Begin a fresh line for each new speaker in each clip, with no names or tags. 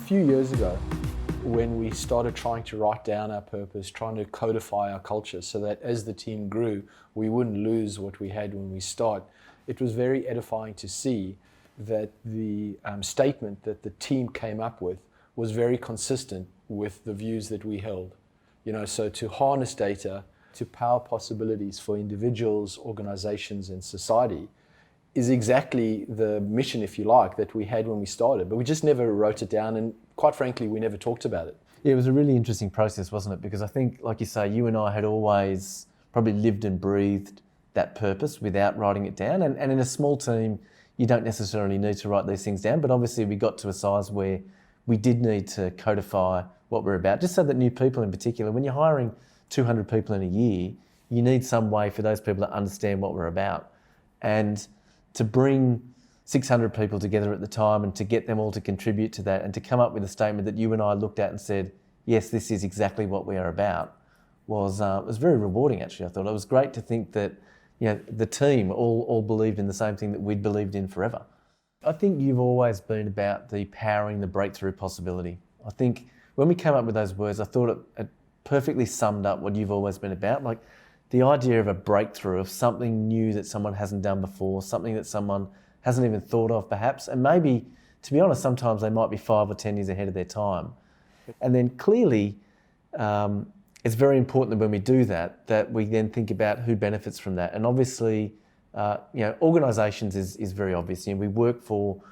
few years ago, when we started trying to write down our purpose, trying to codify our culture so that as the team grew, we wouldn't lose what we had when we start, it was very edifying to see that the statement that the team came up with was very consistent with the views that we held. So to harness data, to power possibilities for individuals, organizations, and society is exactly the mission, if you like, that we had when we started. But we just never wrote it down, and quite frankly, we never talked about it.
Yeah, it was a really interesting process, wasn't it? Because I think, like you say, you and I had always probably lived and breathed that purpose without writing it down. And in a small team, you don't necessarily need to write these things down. But obviously, we got to a size where we did need to codify what we're about, just so that new people in particular, when you're hiring 200 people in a year, you need some way for those people to understand what we're about. And to bring 600 people together at the time and to get them all to contribute to that and to come up with a statement that you and I looked at and said, yes, this is exactly what we are about, was very rewarding, actually. I thought it was great to think that the team all believed in the same thing that we'd believed in forever. I think you've always been about the powering the breakthrough possibility. I think when we came up with those words, I thought it perfectly summed up what you've always been about. Like the idea of a breakthrough, of something new that someone hasn't done before, something that someone hasn't even thought of perhaps, and maybe, to be honest, sometimes they might be 5 or 10 years ahead of their time. And then clearly, it's very important that when we do that we then think about who benefits from that. And obviously, organisations is very obvious. We work for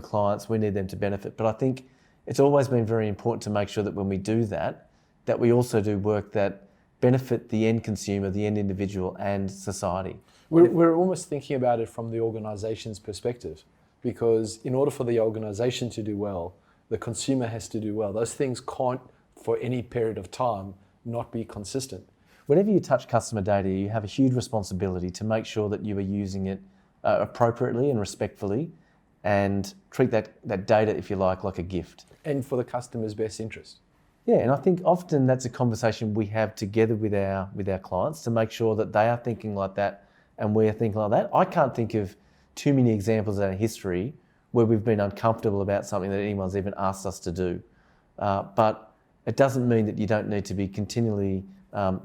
clients, we need them to benefit. But I think it's always been very important to make sure that when we do that we also do work that benefit the end consumer, the end individual, and society.
We're almost thinking about it from the organisation's perspective, because in order for the organisation to do well, the consumer has to do well. Those things can't, for any period of time, not be consistent.
Whenever you touch customer data, you have a huge responsibility to make sure that you are using it appropriately and respectfully, and treat that data, if you like a gift.
And for the customer's best interest.
Yeah, and I think often that's a conversation we have together with our clients to make sure that they are thinking like that and we are thinking like that. I can't think of too many examples in our history where we've been uncomfortable about something that anyone's even asked us to do. But it doesn't mean that you don't need to be continually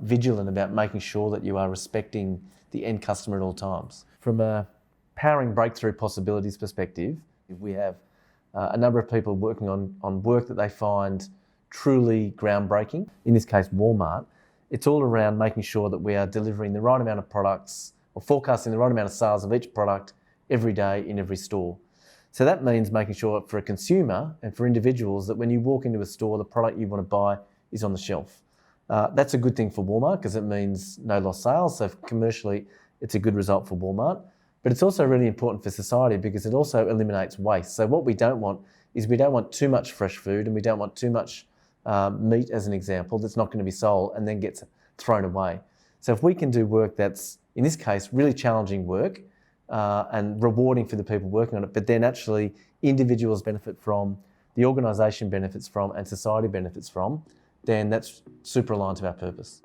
vigilant about making sure that you are respecting the end customer at all times. From a powering breakthrough possibilities perspective, we have a number of people working on work that they find truly groundbreaking. In this case, Walmart. It's all around making sure that we are delivering the right amount of products or forecasting the right amount of sales of each product every day in every store. So that means making sure for a consumer and for individuals that when you walk into a store, the product you want to buy is on the shelf. That's a good thing for Walmart because it means no lost sales. So commercially, it's a good result for Walmart. But it's also really important for society because it also eliminates waste. So what we don't want is we don't want too much fresh food and we don't want too much meat, as an example, that's not going to be sold and then gets thrown away. So if we can do work that's, in this case, really challenging work and rewarding for the people working on it, but then actually individuals benefit from, the organisation benefits from, and society benefits from, then that's super aligned to our purpose.